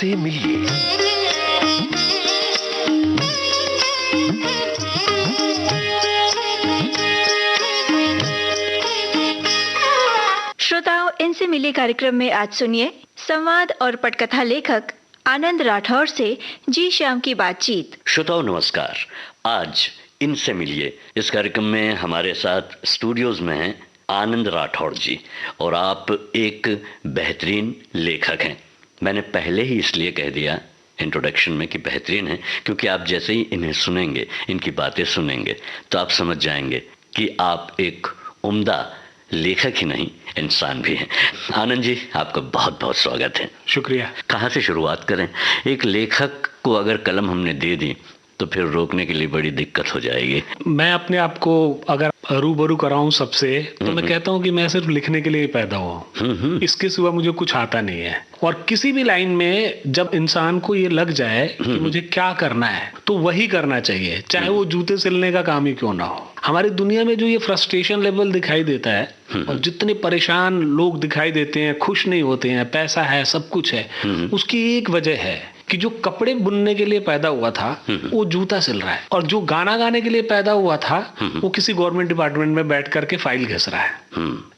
इनसे मिलिए। श्रोताओं, इनसे मिलिए कार्यक्रम में आज सुनिए संवाद और पटकथा लेखक आनंद राठौर से जी श्याम की बातचीत। श्रोताओं नमस्कार। आज इनसे मिलिए इस कार्यक्रम में हमारे साथ स्टूडियोज में हैं आनंद राठौर जी, और आप एक बेहतरीन लेखक हैं। मैंने पहले ही इसलिए कह दिया इंट्रोडक्शन में कि बेहतरीन है, क्योंकि आप जैसे ही इन्हें सुनेंगे, इनकी बातें सुनेंगे, तो आप समझ जाएंगे कि आप एक उम्दा लेखक ही नहीं, इंसान भी हैं। आनंद जी, आपका बहुत बहुत स्वागत है। शुक्रिया। कहाँ से शुरुआत करें? एक लेखक को अगर कलम हमने दे दी तो फिर रोकने के लिए बड़ी दिक्कत हो जाएगी। मैं अपने आप को अगर रूबरू कराऊं सबसे, तो मैं कहता हूं कि मैं सिर्फ लिखने के लिए ही पैदा हुआ हूं। इसके सिवा मुझे कुछ आता नहीं है। और किसी भी लाइन में जब इंसान को ये लग जाए कि मुझे क्या करना है, तो वही करना चाहिए, चाहे वो जूते सिलने का काम ही क्यों ना हो। हमारी दुनिया में जो ये फ्रस्ट्रेशन लेवल दिखाई देता है और जितने परेशान लोग दिखाई देते हैं, खुश नहीं होते हैं, पैसा है, सब कुछ है, उसकी एक वजह है कि जो कपड़े बुनने के लिए पैदा हुआ था वो जूता सिल रहा है, और जो गाना गाने के लिए पैदा हुआ था वो किसी गवर्नमेंट डिपार्टमेंट में बैठ करके फाइल घिस रहा है।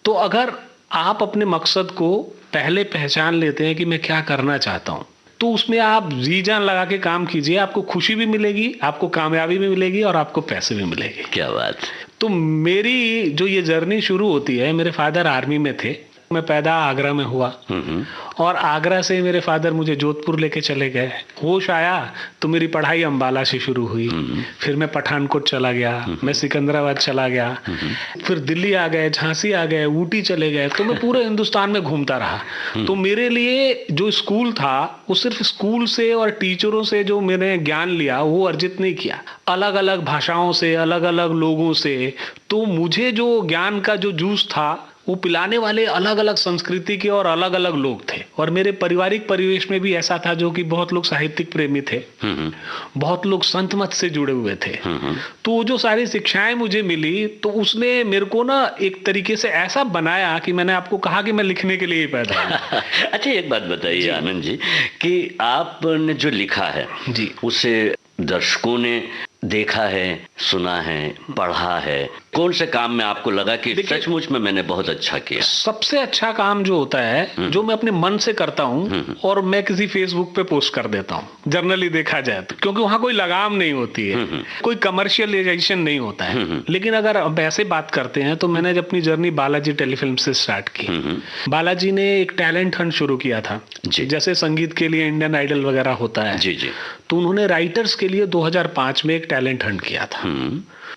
तो अगर आप अपने मकसद को पहले पहचान लेते हैं कि मैं क्या करना चाहता हूँ, तो उसमें आप जी जान लगा के काम कीजिए। आपको खुशी भी मिलेगी, आपको कामयाबी भी मिलेगी और आपको पैसे भी मिलेंगे। क्या बात। तो मेरी जो ये जर्नी शुरू होती है, मेरे फादर आर्मी में थे। मैं पैदा आगरा में हुआ और आगरा से मेरे फादर मुझे जोधपुर लेके चले गए। होश आया तो मेरी पढ़ाई अंबाला से शुरू हुई। फिर मैं पठानकोट चला गया, मैं सिकंदराबाद चला गया, फिर दिल्ली आ गए, झांसी आ गए, ऊटी चले गए। तो मैं पूरे हिंदुस्तान में घूमता रहा। तो मेरे लिए जो स्कूल था वो सिर्फ स्कूल से और टीचरों से जो मैंने ज्ञान लिया वो अर्जित नहीं किया, अलग अलग भाषाओं से, अलग अलग लोगों से। तो मुझे जो ज्ञान का जो जूस था वो पिलाने वाले अलग अलग संस्कृति के और अलग अलग लोग थे। और मेरे पारिवारिक परिवेश में भी ऐसा था, जो कि बहुत लोग साहित्यिक प्रेमी थे, बहुत लोग संत मत से जुड़े हुए थे। तो जो सारी शिक्षाएं मुझे मिली, तो उसने मेरे को ना एक तरीके से ऐसा बनाया कि मैंने आपको कहा कि मैं लिखने के लिए ही पैदा हुआ। अच्छा, एक बात बताइए आनंद जी कि आपने जो लिखा है जी, उसे दर्शकों ने देखा है, सुना है, पढ़ा है। कौन से काम में आपको लगा कि सचमुच में मैंने बहुत अच्छा किया? सबसे अच्छा काम जो होता है, जो मैं अपने मन से करता हूँ और मैं किसी फेसबुक पे पोस्ट कर देता हूँ, जनरली देखा जाए तो, क्योंकि वहां कोई लगाम नहीं होती है, कोई कमर्शियलाइजेशन नहीं होता है। लेकिन अगर अब ऐसे बात करते हैं, तो मैंने अपनी जर्नी बालाजी टेलीफिल्म से स्टार्ट की। बालाजी ने एक टैलेंट हंट शुरू किया था, जैसे संगीत के लिए इंडियन आइडल वगैरह होता है जी। तो उन्होंने राइटर्स के लिए 2005 में एक टैलेंट हंट किया था।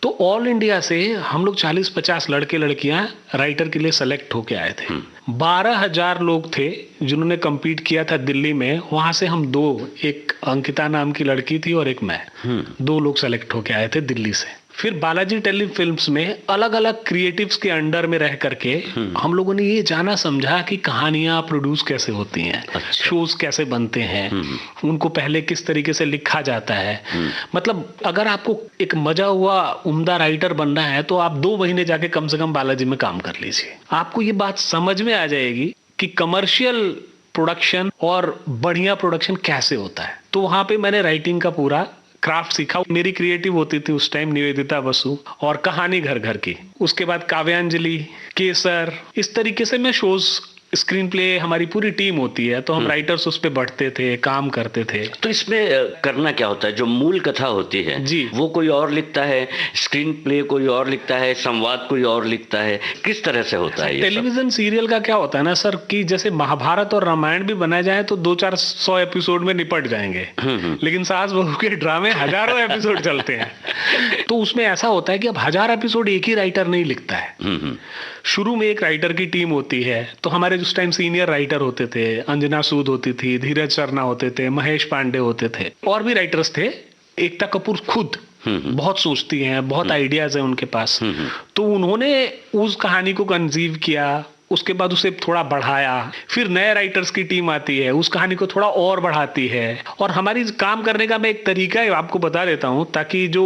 तो ऑल इंडिया से हम लोग 40-50 लड़के लड़कियां राइटर के लिए सेलेक्ट होके आए थे। 12,000 लोग थे जिन्होंने compete किया था दिल्ली में। वहां से हम दो, एक अंकिता नाम की लड़की थी और एक मैं, दो लोग सेलेक्ट होके आए थे दिल्ली से। फिर बालाजी टेलीफिल्म्स में अलग अलग क्रिएटिव्स के अंडर में रह करके हम लोगों ने ये जाना समझा कि कहानियां प्रोड्यूस कैसे होती हैं, शोज कैसे बनते हैं, उनको पहले किस तरीके से लिखा जाता है। मतलब अगर आपको एक मजा हुआ उम्दा राइटर बनना है, तो आप 2 महीने जाके कम से कम बालाजी में काम कर लीजिए। आपको ये बात समझ में आ जाएगी कि कमर्शियल प्रोडक्शन और बढ़िया प्रोडक्शन कैसे होता है। तो वहां पे मैंने राइटिंग का पूरा क्राफ्ट सीखा। मेरी क्रिएटिव होती थी उस टाइम निवेदिता बसु और कहानी घर घर की। उसके बाद काव्यांजलि, केसर, इस तरीके से मैं शोज, स्क्रीन प्ले, हमारी पूरी टीम होती है, तो हम राइटर्स उस पे बढ़ते थे, काम करते थे। तो इसमें करना क्या होता है? जो मूल कथा होती है जी, वो कोई और लिखता है, स्क्रीन प्ले कोई और लिखता है, संवाद कोई और लिखता है, किस तरह से होता है? टेलीविजन सीरियल का क्या होता है ना सर, कि जैसे महाभारत और रामायण भी बनाए जाए तो 200-400 एपिसोड में निपट जाएंगे, लेकिन सास बहू के ड्रामे हजारों एपिसोड चलते हैं। तो उसमें ऐसा होता है कि अब 1000 एपिसोड एक ही राइटर नहीं लिखता है। शुरू में एक राइटर की टीम होती है। तो हमारे उस टाइम सीनियर राइटर होते थे, अंजना सूद होती थी, धीरज शर्मा होते थे, महेश पांडे होते थे, और भी राइटर्स थे। एकता कपूर खुद बहुत सोचती हैं, बहुत आइडियाज हैं उनके पास। तो उन्होंने उस कहानी को कंसीव किया, उसके बाद उसे थोड़ा बढ़ाया, फिर नए राइटर्स की टीम आती है, उस कहानी को थोड़ा और बढ़ाती है। और हमारी काम करने का मैं एक तरीका है आपको बता देता हूँ, ताकि जो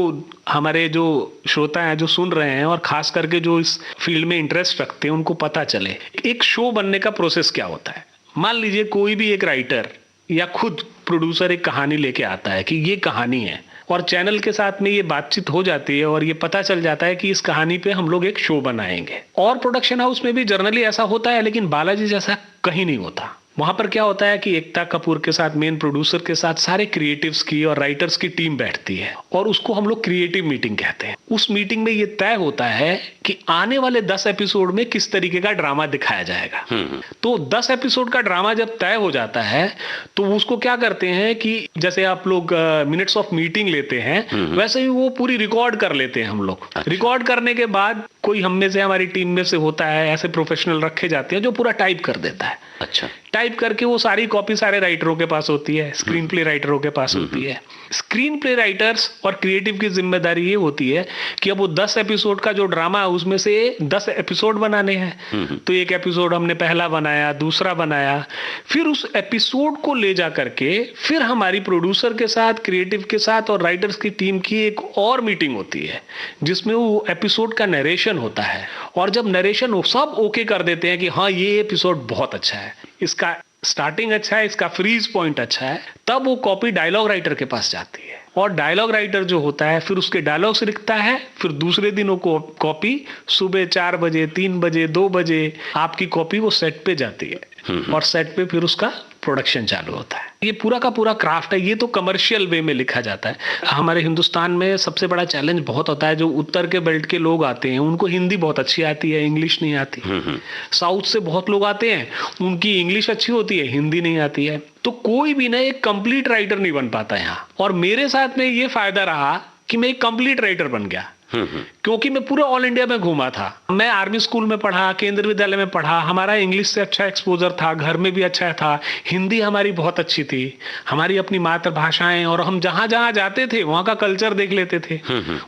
हमारे जो श्रोता हैं, जो सुन रहे हैं, और खास करके जो इस फील्ड में इंटरेस्ट रखते हैं, उनको पता चले एक शो बनने का प्रोसेस क्या होता है। मान लीजिए कोई भी एक राइटर या खुद प्रोड्यूसर एक कहानी लेके आता है कि ये कहानी है, और चैनल के साथ में ये बातचीत हो जाती है और ये पता चल जाता है कि इस कहानी पे हम लोग एक शो बनाएंगे। और प्रोडक्शन हाउस में भी जनरली ऐसा होता है, लेकिन बालाजी जैसा कहीं नहीं होता। वहां पर क्या होता है कि एकता कपूर के साथ, मेन प्रोड्यूसर के साथ सारे क्रिएटिव्स की और राइटर्स की टीम बैठती है और उसको हम लोग क्रिएटिव मीटिंग कहते हैं। उस मीटिंग में ये तय होता है कि आने वाले 10 एपिसोड में किस तरीके का ड्रामा दिखाया जाएगा। तो 10 एपिसोड का ड्रामा जब तय हो जाता है तो उसको क्या करते हैं कि जैसे आप लोग मिनट्स ऑफ मीटिंग लेते हैं, वैसे ही वो पूरी रिकॉर्ड कर लेते हैं हम लोग। रिकॉर्ड करने के बाद कोई हम में से, हमारी टीम में से होता है, ऐसे प्रोफेशनल रखे जाते हैं जो पूरा टाइप कर देता है। अच्छा। टाइप करके वो सारी कॉपी सारे राइटरों के पास होती है, स्क्रीन प्ले राइटरों के पास होती है। स्क्रीन प्ले राइटर्स और क्रिएटिव की जिम्मेदारी ये होती है कि अब वो 10 एपिसोड का जो ड्रामा है उसमें से 10 एपिसोड बनाने हैं। तो एक एपिसोड हमने पहला बनाया, दूसरा बनाया, फिर उस एपिसोड को ले जा करके फिर हमारी प्रोड्यूसर के साथ, क्रिएटिव के साथ और राइटर्स की टीम की एक और मीटिंग होती है जिसमें वो एपिसोड का नरेशन होता है। और जब नरेशन वो सब ओके कर देते हैं कि हाँ ये एपिसोड बहुत अच्छा है, इसका स्टार्टिंग अच्छा है, इसका फ्रीज पॉइंट अच्छा है, तब वो कॉपी डायलॉग राइटर के पास जाती है। और डायलॉग राइटर जो होता है फिर उसके डायलॉग्स लिखता है। फिर दूसरे दिन वो कॉपी सुबह 4 बजे, 3 बजे, 2 बजे आपकी कॉपी वो सेट पे जाती है और सेट पे फिर उसका प्रोडक्शन चालू होता है। ये पूरा का पूरा क्राफ्ट है। ये तो कमर्शियल वे में लिखा जाता है। हमारे हिंदुस्तान में सबसे बड़ा चैलेंज बहुत होता है, जो उत्तर के बेल्ट के लोग आते हैं उनको हिंदी बहुत अच्छी आती है, इंग्लिश नहीं आती। साउथ से बहुत लोग आते हैं, उनकी इंग्लिश अच्छी होती है, हिंदी नहीं आती है। तो कोई भी ना एक कंप्लीट राइटर नहीं बन पाता यहाँ। और मेरे साथ में ये फायदा रहा कि मैं एक कंप्लीट राइटर बन गया, क्योंकि मैं पूरे ऑल इंडिया में घूमा था। मैं आर्मी स्कूल में पढ़ा, केंद्रीय विद्यालय में पढ़ा, हमारा इंग्लिश से अच्छा एक्सपोजर था, घर में भी अच्छा था, हिंदी हमारी बहुत अच्छी थी, हमारी अपनी मातृभाषाएं, और हम जहां जहां जाते थे वहां का कल्चर देख लेते थे।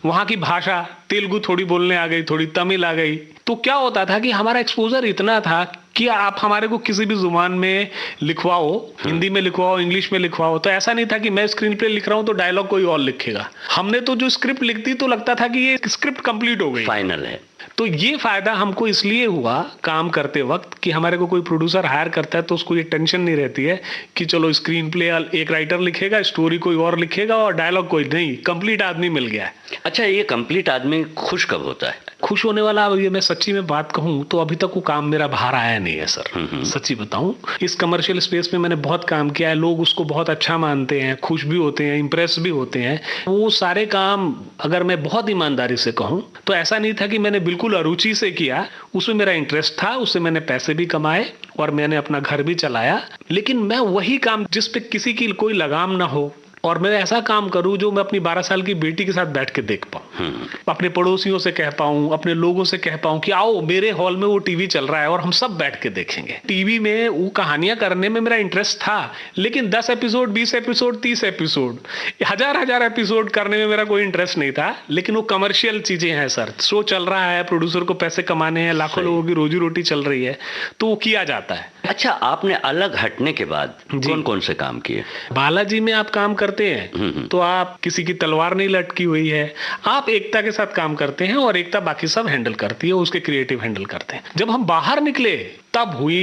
वहां की भाषा, तेलुगु थोड़ी बोलने आ गई, थोड़ी तमिल आ गई। तो क्या होता था कि हमारा एक्सपोजर इतना था कि आप हमारे को किसी भी जुबान में लिखवाओ, हिंदी में लिखवाओ, इंग्लिश में लिखवाओ, तो ऐसा नहीं था कि मैं स्क्रीन प्ले लिख रहा हूं तो डायलॉग कोई और लिखेगा। हमने तो जो स्क्रिप्ट लिख दी तो लगता था कि ये स्क्रिप्ट कंप्लीट हो गई, फाइनल है। तो ये फायदा हमको इसलिए हुआ काम करते वक्त कि हमारे को कोई प्रोड्यूसर हायर करता है तो उसको ये टेंशन नहीं रहती है कि चलो स्क्रीन प्ले एक राइटर लिखेगा, स्टोरी कोई और लिखेगा और डायलॉग कोई नहीं, कंप्लीट आदमी मिल गया है। अच्छा, ये कंप्लीट आदमी खुश कब होता है? खुश होने वाला, अब ये मैं सच्ची में बात कहूं तो अभी तक वो काम मेरा बाहर आया नहीं है सर। सच्ची बताऊं, इस कमर्शियल स्पेस में मैंने बहुत काम किया है, लोग उसको बहुत अच्छा मानते हैं, खुश भी होते हैं, इंप्रेस भी होते हैं। वो सारे काम अगर मैं बहुत ईमानदारी से कहूं तो ऐसा नहीं था कि मैंने बिल्कुल अरुचि से किया, उसमें मेरा इंटरेस्ट था, उससे मैंने पैसे भी कमाए और मैंने अपना घर भी चलाया। लेकिन मैं वही काम जिस पे किसी की कोई लगाम ना हो और मैं ऐसा काम करूं जो मैं अपनी 12 साल की बेटी के साथ बैठ के देख पाऊं, अपने पड़ोसियों से कह पाऊं, अपने लोगों से कह पाऊं कि आओ मेरे हॉल में वो टीवी चल रहा है और हम सब बैठ के देखेंगे। टीवी में वो कहानियां करने में मेरा इंटरेस्ट था, लेकिन 10 एपिसोड, 20 एपिसोड, 30 एपिसोड, हजार एपिसोड करने में मेरा कोई इंटरेस्ट नहीं था। लेकिन वो कमर्शियल चीजें हैं सर, शो चल रहा है, प्रोड्यूसर को पैसे कमाने हैं, लाखों लोगों की रोजी रोटी चल रही है, तो वो किया जाता है। अच्छा, आपने अलग हटने के बाद कौन कौन से काम किए? बालाजी में आप काम करते हैं तो आप किसी की तलवार नहीं लटकी हुई है, आप एकता के साथ काम करते हैं और एकता बाकी सब हैंडल करती है, उसके क्रिएटिव हैंडल करते हैं। जब हम बाहर निकले तब हुई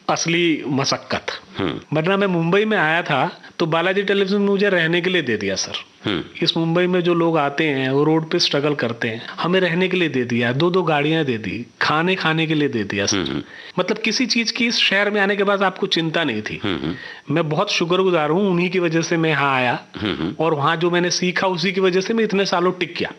असली मशक्कत। वरना मैं मुंबई में आया था तो बालाजी टेलीविजन ने मुझे रहने के लिए दे दिया सर। इस मुंबई में जो लोग आते हैं वो रोड पे स्ट्रगल करते हैं, हमें रहने के लिए दे दिया, 2-2 गाड़ियां दे दी, खाने के लिए दे दिया सर। मतलब किसी चीज की इस शहर में आने के बाद आपको चिंता नहीं थी। मैं बहुत शुक्रगुजार हूँ, उन्हीं की वजह से मैं यहाँ आया और वहां जो मैंने सीखा उसी की वजह से मैं इतने सालों टिक गया।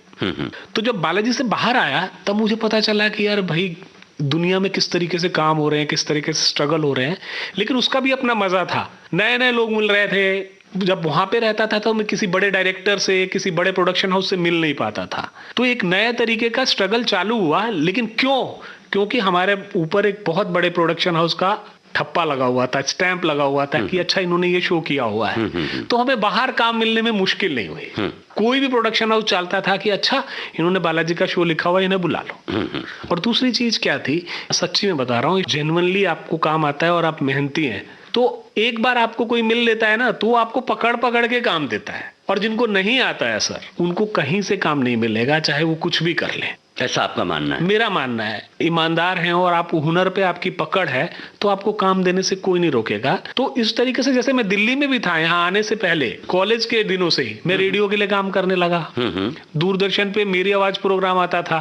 तो जब बालाजी से बाहर आया तब मुझे पता चला कि यार भाई दुनिया में किस तरीके से काम हो रहे हैं, किस तरीके से स्ट्रगल हो रहे हैं, लेकिन उसका भी अपना मजा था। नए नए लोग मिल रहे थे। जब वहां पे रहता था तो मैं किसी बड़े डायरेक्टर से, किसी बड़े प्रोडक्शन हाउस से मिल नहीं पाता था, तो एक नए तरीके का स्ट्रगल चालू हुआ। लेकिन क्योंकि हमारे ऊपर एक बहुत बड़े प्रोडक्शन हाउस का ठप्पा लगा हुआ था, स्टैंप लगा हुआ था कि अच्छा इन्होंने ये शो किया हुआ है, तो हमें बाहर काम मिलने में मुश्किल नहीं हुई। कोई भी प्रोडक्शन हाउस चलता था कि अच्छा इन्होंने बालाजी का शो लिखा हुआ है, इन्हें बुला लो। और दूसरी चीज क्या थी, सच्ची में बता रहा हूँ, जेन्युइनली आपको काम आता है और आप मेहनती हैं तो एक बार आपको कोई मिल लेता है ना तो वो आपको पकड़ के काम देता है। और जिनको नहीं आता है सर, उनको कहीं से काम नहीं मिलेगा, चाहे वो कुछ भी कर ले। ऐसा आपका मानना है? मेरा मानना है, ईमानदार हैं और आप हुनर पे आपकी पकड़ है तो आपको काम देने से कोई नहीं रोकेगा। तो इस तरीके से जैसे मैं दिल्ली में भी था, यहाँ आने से पहले कॉलेज के दिनों से ही मैं रेडियो के लिए काम करने लगा। दूरदर्शन पे मेरी आवाज प्रोग्राम आता था,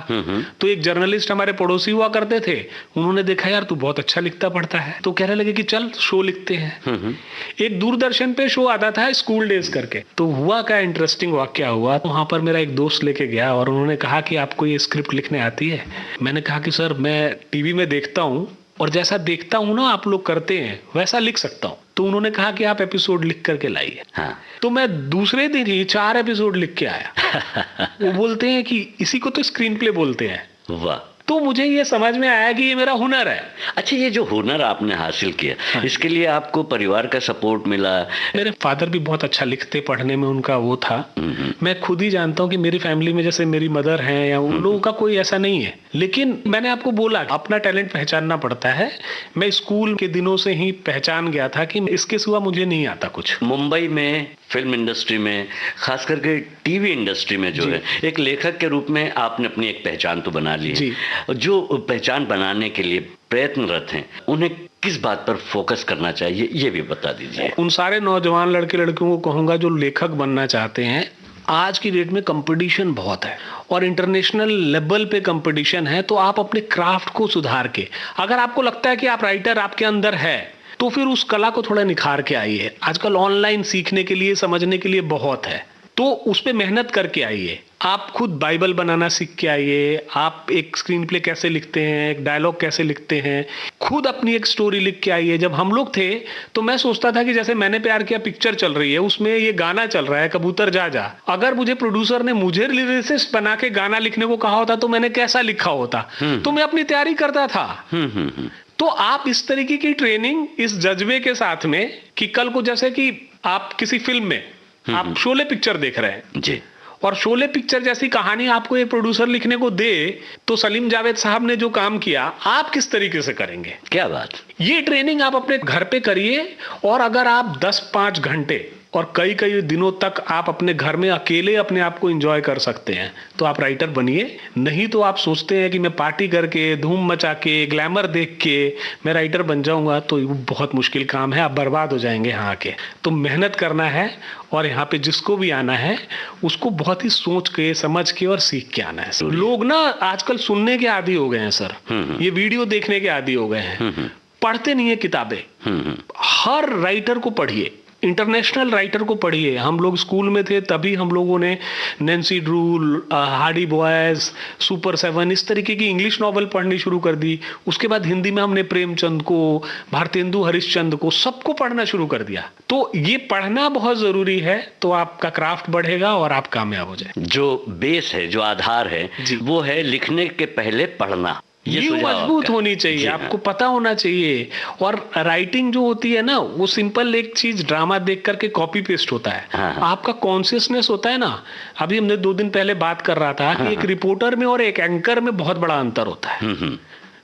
तो एक जर्नलिस्ट हमारे पड़ोसी हुआ करते थे, उन्होंने देखा यार तू बहुत अच्छा लिखता पढ़ता है, तो कहने लगे कि चल शो लिखते हैं। एक दूरदर्शन पे शो आता था स्कूल डेज करके, तो हुआ क्या इंटरेस्टिंग वाकया हुआ, वहां पर मेरा एक दोस्त लेके गया और उन्होंने कहा कि आपको ये स्क्रिप्ट लिखने आती है? मैंने कहा कि सर मैं टीवी में देखता हूँ और जैसा देखता हूँ ना आप लोग करते हैं वैसा लिख सकता हूँ। तो उन्होंने कहा कि आप एपिसोड लिख करके लाइए। हाँ। तो मैं दूसरे दिन ही 4 एपिसोड लिख के आया। वो बोलते हैं कि इसी को तो स्क्रीन प्ले बोलते हैं। वाह। तो मुझे ये समझ में आया कि ये मेरा हुनर है। अच्छा, ये जो हुनर आपने हासिल किया, हाँ, इसके लिए आपको परिवार का सपोर्ट मिला? मेरे फादर भी बहुत अच्छा लिखते, पढ़ने में उनका वो था। मैं खुद ही जानता हूँ कि मेरी फैमिली में जैसे मेरी मदर हैं या उन लोगों का कोई ऐसा नहीं है, लेकिन मैंने आपको बोला अपना टैलेंट पहचानना पड़ता है। मैं स्कूल के दिनों से ही पहचान गया था कि इसके सिवा मुझे नहीं आता कुछ। मुंबई में फिल्म इंडस्ट्री में, खास करके टीवी इंडस्ट्री में जो है, एक लेखक के रूप में आपने अपनी एक पहचान तो बना ली है। जो पहचान बनाने के लिए प्रयत्नरत हैं, उन्हें किस बात पर फोकस करना चाहिए ये भी बता दीजिए। उन सारे नौजवान लड़के लड़कियों को कहूंगा जो लेखक बनना चाहते हैं, आज की डेट में कंपटीशन बहुत है और इंटरनेशनल लेवल पे कंपटीशन है, तो आप अपने क्राफ्ट को सुधार के, अगर आपको लगता है कि आप राइटर आपके अंदर है, तो फिर उस कला को थोड़ा निखार के आइए। आजकल ऑनलाइन सीखने के लिए, समझने के लिए बहुत है, तो उस पे मेहनत करके आइए। आप खुद बाइबल बनाना सीख के आइए, आप एक स्क्रीन प्ले कैसे लिखते हैं, एक डायलॉग कैसे लिखते हैं, खुद अपनी एक स्टोरी लिख के आइए। जब हम लोग थे तो मैं सोचता था कि जैसे मैंने प्यार किया पिक्चर चल रही है, उसमें ये गाना चल रहा है कबूतर जा जा, अगर मुझे प्रोड्यूसर ने मुझे लिरिसिस्ट बना के गाना लिखने को कहा होता तो मैंने कैसा लिखा होता, तो मैं अपनी तैयारी करता था। तो आप इस तरीके की ट्रेनिंग इस जज्बे के साथ में कि कल को जैसे कि आप किसी फिल्म में आप शोले पिक्चर देख रहे हैं जी, और शोले पिक्चर जैसी कहानी आपको एक प्रोड्यूसर लिखने को दे, तो सलीम जावेद साहब ने जो काम किया आप किस तरीके से करेंगे? क्या बात। ये ट्रेनिंग आप अपने घर पे करिए, और अगर आप 10-5 घंटे और कई कई दिनों तक आप अपने घर में अकेले अपने आप को एंजॉय कर सकते हैं तो आप राइटर बनिए। नहीं तो आप सोचते हैं कि मैं पार्टी करके, धूम मचा के, ग्लैमर देख के मैं राइटर बन जाऊंगा, तो ये बहुत मुश्किल काम है, आप बर्बाद हो जाएंगे यहाँ आके। तो मेहनत करना है और यहाँ पे जिसको भी आना है उसको बहुत ही सोच के, समझ के और सीख के आना है। लोग ना आजकल सुनने के आदी हो गए हैं सर, ये वीडियो देखने के आदी हो गए हैं, पढ़ते नहीं है किताबें। हर राइटर को पढ़िए, इंटरनेशनल राइटर को पढ़िए। हम लोग स्कूल में थे तभी हम लोगों ने Nancy Drew, Hardy boys, super 7 इस तरीके की इंग्लिश नॉवल पढ़नी शुरू कर दी। उसके बाद हिंदी में हमने प्रेमचंद को, भारतेंदु हरिश्चंद्र को, सबको पढ़ना शुरू कर दिया। तो ये पढ़ना बहुत जरूरी है, तो आपका क्राफ्ट बढ़ेगा और आप कामयाब हो जाए। जो बेस है, जो आधार है, वो है लिखने के पहले पढ़ना। ये मजबूत होनी चाहिए, आपको पता होना चाहिए। और राइटिंग जो होती है ना, वो सिंपल एक चीज ड्रामा देख करके कॉपी पेस्ट होता है। आपका कॉन्शियसनेस होता है ना। अभी हमने 2 दिन पहले बात कर रहा था कि एक रिपोर्टर में और एक एंकर में बहुत बड़ा अंतर होता है।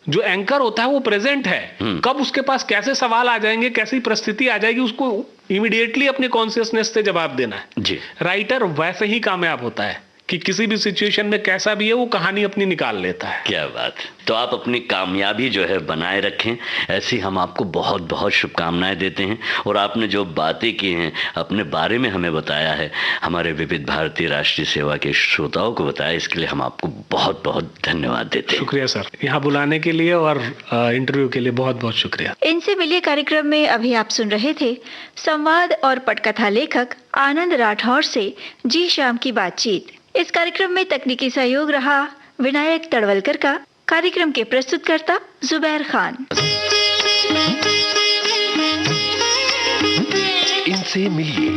जो एंकर होता है वो प्रेजेंट है, कब उसके पास कैसे सवाल आ जाएंगे, कैसी परिस्थिति आ जाएगी, उसको इमीडिएटली अपने कॉन्शियसनेस से जवाब देना है जी। राइटर वैसे ही कामयाब होता है कि किसी भी सिचुएशन में कैसा भी है वो कहानी अपनी निकाल लेता है। क्या बात। तो आप अपनी कामयाबी जो है बनाए रखें, ऐसी हम आपको बहुत बहुत शुभकामनाएं देते हैं। और आपने जो बातें की हैं, अपने बारे में हमें बताया है, हमारे विविध भारतीय राष्ट्रीय सेवा के श्रोताओं को बताया, इसके लिए हम आपको बहुत बहुत धन्यवाद देते हैं। शुक्रिया सर, यहाँ बुलाने के लिए और इंटरव्यू के लिए बहुत बहुत शुक्रिया। इनसे मिलिए कार्यक्रम में अभी आप सुन रहे थे संवाद और पटकथा लेखक आनंद राठौर से जी शाम की बातचीत। इस कार्यक्रम में तकनीकी सहयोग रहा विनायक तड़वलकर का। कार्यक्रम के प्रस्तुतकर्ता जुबैर खान। इनसे मिलिए